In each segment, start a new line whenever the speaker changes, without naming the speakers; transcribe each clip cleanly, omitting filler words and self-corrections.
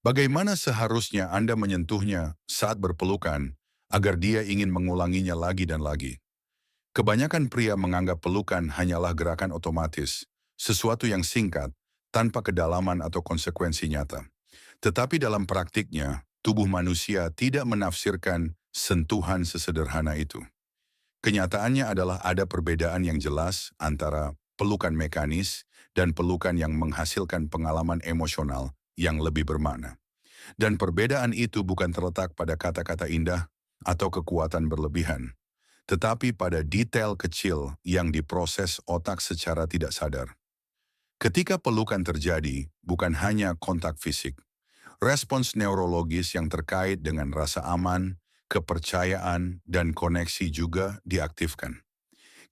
Bagaimana seharusnya Anda menyentuhnya saat berpelukan agar dia ingin mengulanginya lagi dan lagi? Kebanyakan pria menganggap pelukan hanyalah gerakan otomatis, sesuatu yang singkat, tanpa kedalaman atau konsekuensi nyata. Tetapi dalam praktiknya, tubuh manusia tidak menafsirkan sentuhan sesederhana itu. Kenyataannya adalah ada perbedaan yang jelas antara pelukan mekanis dan pelukan yang menghasilkan pengalaman emosional yang lebih bermakna. Dan perbedaan itu bukan terletak pada kata-kata indah atau kekuatan berlebihan, tetapi pada detail kecil yang diproses otak secara tidak sadar. Ketika pelukan terjadi, bukan hanya kontak fisik. Respons neurologis yang terkait dengan rasa aman, kepercayaan, dan koneksi juga diaktifkan.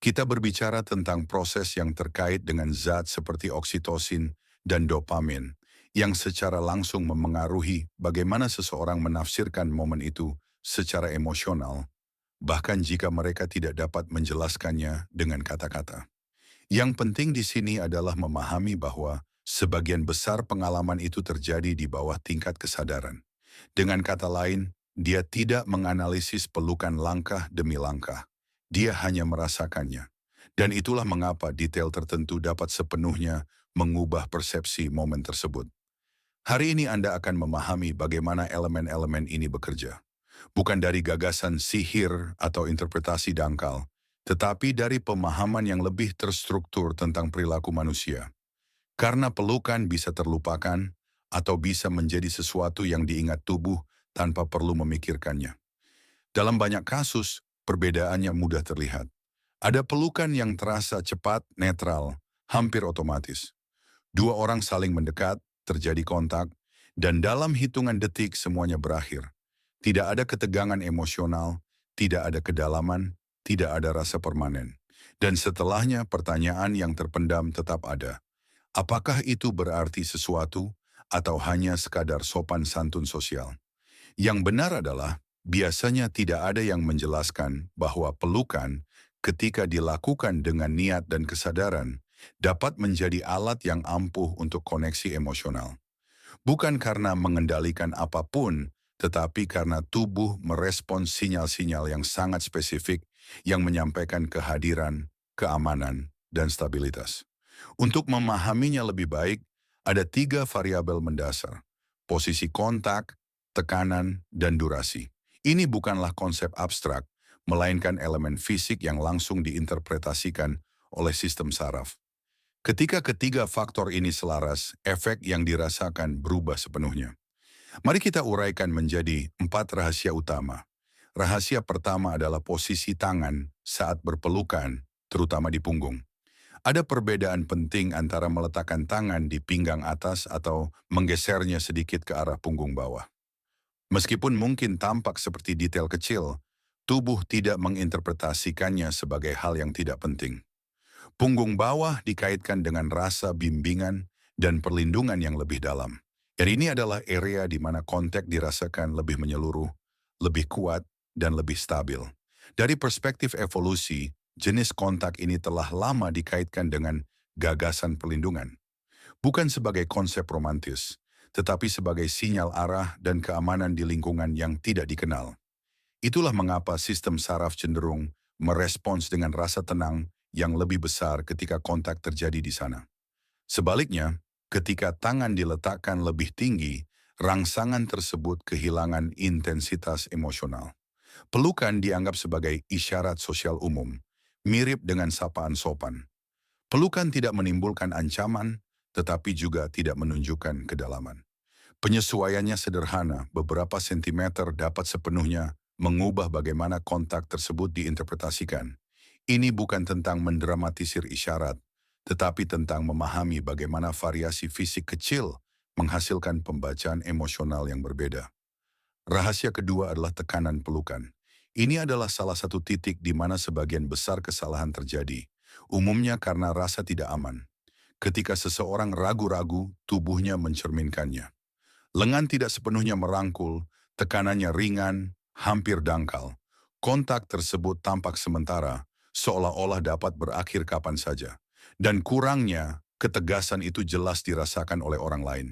Kita berbicara tentang proses yang terkait dengan zat seperti oksitosin dan dopamin, yang secara langsung memengaruhi bagaimana seseorang menafsirkan momen itu secara emosional, bahkan jika mereka tidak dapat menjelaskannya dengan kata-kata. Yang penting di sini adalah memahami bahwa sebagian besar pengalaman itu terjadi di bawah tingkat kesadaran. Dengan kata lain, dia tidak menganalisis pelukan langkah demi langkah. Dia hanya merasakannya. Dan itulah mengapa detail tertentu dapat sepenuhnya mengubah persepsi momen tersebut. Hari ini Anda akan memahami bagaimana elemen-elemen ini bekerja. Bukan dari gagasan sihir atau interpretasi dangkal, tetapi dari pemahaman yang lebih terstruktur tentang perilaku manusia. Karena pelukan bisa terlupakan atau bisa menjadi sesuatu yang diingat tubuh tanpa perlu memikirkannya. Dalam banyak kasus, perbedaannya mudah terlihat. Ada pelukan yang terasa cepat, netral, hampir otomatis. Dua orang saling mendekat, terjadi kontak, dan dalam hitungan detik semuanya berakhir. Tidak ada ketegangan emosional, tidak ada kedalaman, tidak ada rasa permanen. Dan setelahnya pertanyaan yang terpendam tetap ada. Apakah itu berarti sesuatu atau hanya sekadar sopan santun sosial? Yang benar adalah biasanya tidak ada yang menjelaskan bahwa pelukan ketika dilakukan dengan niat dan kesadaran dapat menjadi alat yang ampuh untuk koneksi emosional. Bukan karena mengendalikan apapun, tetapi karena tubuh merespons sinyal-sinyal yang sangat spesifik yang menyampaikan kehadiran, keamanan, dan stabilitas. Untuk memahaminya lebih baik, ada tiga variabel mendasar: posisi kontak, tekanan, dan durasi. Ini bukanlah konsep abstrak, melainkan elemen fisik yang langsung diinterpretasikan oleh sistem saraf. Ketika ketiga faktor ini selaras, efek yang dirasakan berubah sepenuhnya. Mari kita uraikan menjadi 4 rahasia utama. Rahasia pertama adalah posisi tangan saat berpelukan, terutama di punggung. Ada perbedaan penting antara meletakkan tangan di pinggang atas atau menggesernya sedikit ke arah punggung bawah. Meskipun mungkin tampak seperti detail kecil, tubuh tidak menginterpretasikannya sebagai hal yang tidak penting. Punggung bawah dikaitkan dengan rasa bimbingan dan perlindungan yang lebih dalam. Dan ini adalah area di mana kontak dirasakan lebih menyeluruh, lebih kuat, dan lebih stabil. Dari perspektif evolusi, jenis kontak ini telah lama dikaitkan dengan gagasan perlindungan. Bukan sebagai konsep romantis, tetapi sebagai sinyal arah dan keamanan di lingkungan yang tidak dikenal. Itulah mengapa sistem saraf cenderung merespons dengan rasa tenang yang lebih besar ketika kontak terjadi di sana. Sebaliknya, ketika tangan diletakkan lebih tinggi, rangsangan tersebut kehilangan intensitas emosional. Pelukan dianggap sebagai isyarat sosial umum, mirip dengan sapaan sopan. Pelukan tidak menimbulkan ancaman, tetapi juga tidak menunjukkan kedalaman. Penyesuaiannya sederhana, beberapa sentimeter dapat sepenuhnya mengubah bagaimana kontak tersebut diinterpretasikan. Ini bukan tentang mendramatisir isyarat, tetapi tentang memahami bagaimana variasi fisik kecil menghasilkan pembacaan emosional yang berbeda. Rahasia kedua adalah tekanan pelukan. Ini adalah salah satu titik di mana sebagian besar kesalahan terjadi, umumnya karena rasa tidak aman. Ketika seseorang ragu-ragu, tubuhnya mencerminkannya. Lengan tidak sepenuhnya merangkul, tekanannya ringan, hampir dangkal. Kontak tersebut tampak sementara, seolah-olah dapat berakhir kapan saja. Dan kurangnya, ketegasan itu jelas dirasakan oleh orang lain.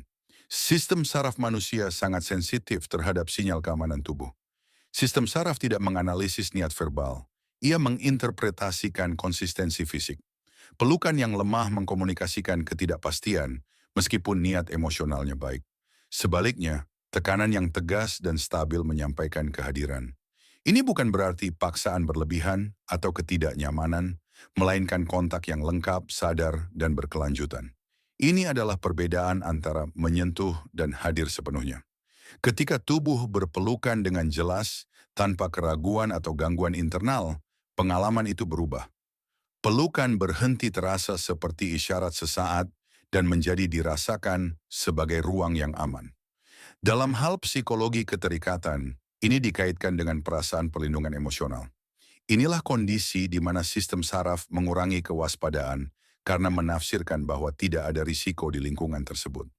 Sistem saraf manusia sangat sensitif terhadap sinyal keamanan tubuh. Sistem saraf tidak menganalisis niat verbal. Ia menginterpretasikan konsistensi fisik. Pelukan yang lemah mengkomunikasikan ketidakpastian, meskipun niat emosionalnya baik. Sebaliknya, tekanan yang tegas dan stabil menyampaikan kehadiran. Ini bukan berarti paksaan berlebihan atau ketidaknyamanan, melainkan kontak yang lengkap, sadar, dan berkelanjutan. Ini adalah perbedaan antara menyentuh dan hadir sepenuhnya. Ketika tubuh berpelukan dengan jelas, tanpa keraguan atau gangguan internal, pengalaman itu berubah. Pelukan berhenti terasa seperti isyarat sesaat dan menjadi dirasakan sebagai ruang yang aman. Dalam hal psikologi keterikatan, ini dikaitkan dengan perasaan perlindungan emosional. Inilah kondisi di mana sistem saraf mengurangi kewaspadaan karena menafsirkan bahwa tidak ada risiko di lingkungan tersebut.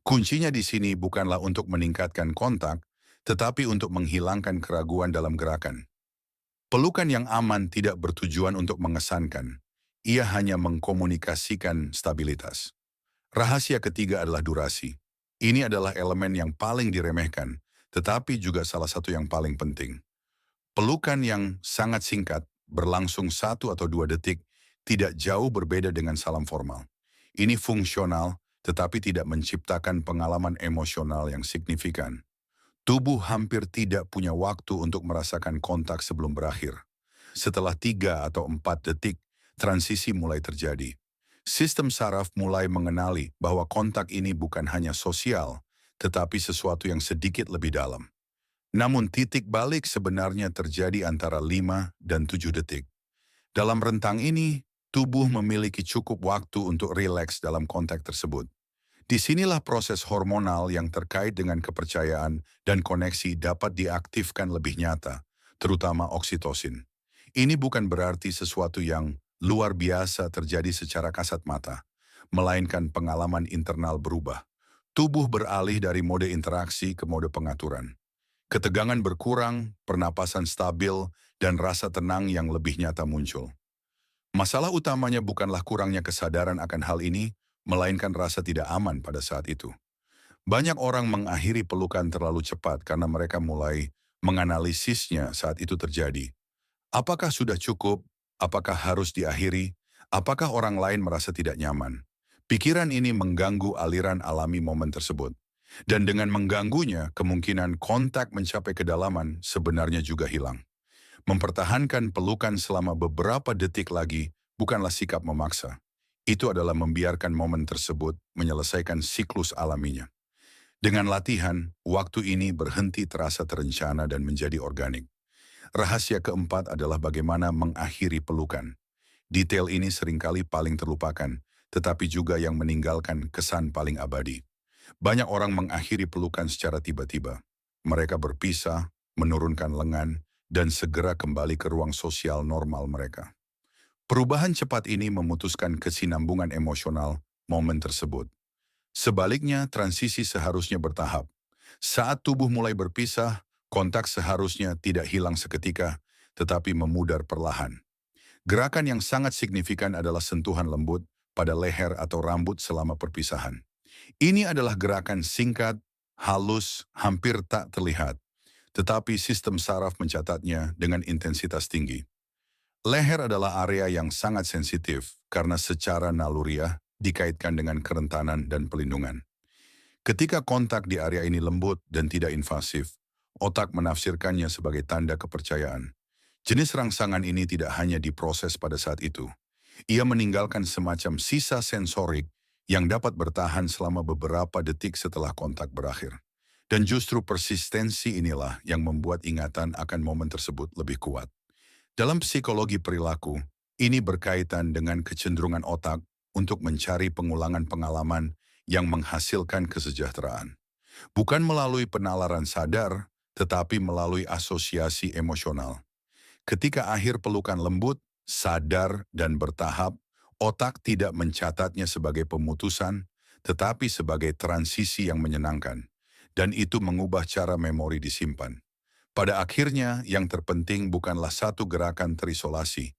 Kuncinya di sini bukanlah untuk meningkatkan kontak, tetapi untuk menghilangkan keraguan dalam gerakan. Pelukan yang aman tidak bertujuan untuk mengesankan. Ia hanya mengkomunikasikan stabilitas. Rahasia ketiga adalah durasi. Ini adalah elemen yang paling diremehkan, tetapi juga salah satu yang paling penting. Pelukan yang sangat singkat, berlangsung 1 atau 2 detik, tidak jauh berbeda dengan salam formal. Ini fungsional, tetapi tidak menciptakan pengalaman emosional yang signifikan. Tubuh hampir tidak punya waktu untuk merasakan kontak sebelum berakhir. Setelah 3 atau 4 detik, transisi mulai terjadi. Sistem saraf mulai mengenali bahwa kontak ini bukan hanya sosial, tetapi sesuatu yang sedikit lebih dalam. Namun titik balik sebenarnya terjadi antara 5 dan 7 detik. Dalam rentang ini, tubuh memiliki cukup waktu untuk rileks dalam kontak tersebut. Disinilah proses hormonal yang terkait dengan kepercayaan dan koneksi dapat diaktifkan lebih nyata, terutama oksitosin. Ini bukan berarti sesuatu yang luar biasa terjadi secara kasat mata, melainkan pengalaman internal berubah. Tubuh beralih dari mode interaksi ke mode pengaturan. Ketegangan berkurang, pernapasan stabil, dan rasa tenang yang lebih nyata muncul. Masalah utamanya bukanlah kurangnya kesadaran akan hal ini, melainkan rasa tidak aman pada saat itu. Banyak orang mengakhiri pelukan terlalu cepat karena mereka mulai menganalisisnya saat itu terjadi. Apakah sudah cukup? Apakah harus diakhiri? Apakah orang lain merasa tidak nyaman? Pikiran ini mengganggu aliran alami momen tersebut. Dan dengan mengganggunya, kemungkinan kontak mencapai kedalaman sebenarnya juga hilang. Mempertahankan pelukan selama beberapa detik lagi bukanlah sikap memaksa. Itu adalah membiarkan momen tersebut menyelesaikan siklus alaminya. Dengan latihan, waktu ini berhenti terasa terencana dan menjadi organik. Rahasia keempat adalah bagaimana mengakhiri pelukan. Detail ini seringkali paling terlupakan, tetapi juga yang meninggalkan kesan paling abadi. Banyak orang mengakhiri pelukan secara tiba-tiba. Mereka berpisah, menurunkan lengan, dan segera kembali ke ruang sosial normal mereka. Perubahan cepat ini memutuskan kesinambungan emosional momen tersebut. Sebaliknya, transisi seharusnya bertahap. Saat tubuh mulai berpisah, kontak seharusnya tidak hilang seketika, tetapi memudar perlahan. Gerakan yang sangat signifikan adalah sentuhan lembut pada leher atau rambut selama perpisahan. Ini adalah gerakan singkat, halus, hampir tak terlihat, tetapi sistem saraf mencatatnya dengan intensitas tinggi. Leher adalah area yang sangat sensitif karena secara naluriah dikaitkan dengan kerentanan dan pelindungan. Ketika kontak di area ini lembut dan tidak invasif, otak menafsirkannya sebagai tanda kepercayaan. Jenis rangsangan ini tidak hanya diproses pada saat itu. Ia meninggalkan semacam sisa sensorik yang dapat bertahan selama beberapa detik setelah kontak berakhir. Dan justru persistensi inilah yang membuat ingatan akan momen tersebut lebih kuat. Dalam psikologi perilaku, ini berkaitan dengan kecenderungan otak untuk mencari pengulangan pengalaman yang menghasilkan kesejahteraan. Bukan melalui penalaran sadar, tetapi melalui asosiasi emosional. Ketika akhir pelukan lembut, sadar, dan bertahap, otak tidak mencatatnya sebagai pemutusan, tetapi sebagai transisi yang menyenangkan. Dan itu mengubah cara memori disimpan. Pada akhirnya, yang terpenting bukanlah satu gerakan terisolasi,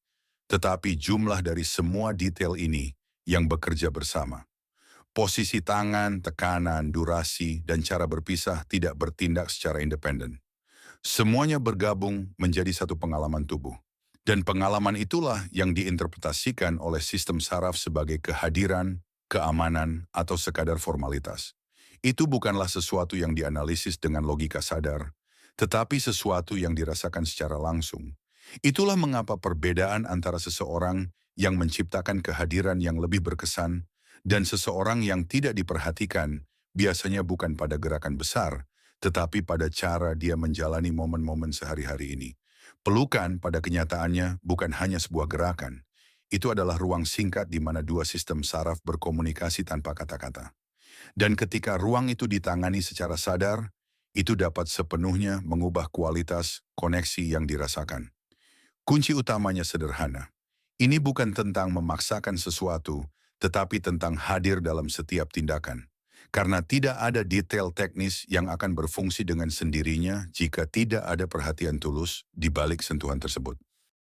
tetapi jumlah dari semua detail ini yang bekerja bersama. Posisi tangan, tekanan, durasi, dan cara berpisah tidak bertindak secara independen. Semuanya bergabung menjadi satu pengalaman tubuh. Dan pengalaman itulah yang diinterpretasikan oleh sistem saraf sebagai kehadiran, keamanan, atau sekadar formalitas. Itu bukanlah sesuatu yang dianalisis dengan logika sadar, tetapi sesuatu yang dirasakan secara langsung. Itulah mengapa perbedaan antara seseorang yang menciptakan kehadiran yang lebih berkesan dan seseorang yang tidak diperhatikan biasanya bukan pada gerakan besar, tetapi pada cara dia menjalani momen-momen sehari-hari ini. Pelukan pada kenyataannya bukan hanya sebuah gerakan. Itu adalah ruang singkat di mana dua sistem saraf berkomunikasi tanpa kata-kata. Dan ketika ruang itu ditangani secara sadar, itu dapat sepenuhnya mengubah kualitas koneksi yang dirasakan. Kunci utamanya sederhana. Ini bukan tentang memaksakan sesuatu, tetapi tentang hadir dalam setiap tindakan. Karena tidak ada detail teknis yang akan berfungsi dengan sendirinya jika tidak ada perhatian tulus di balik sentuhan tersebut.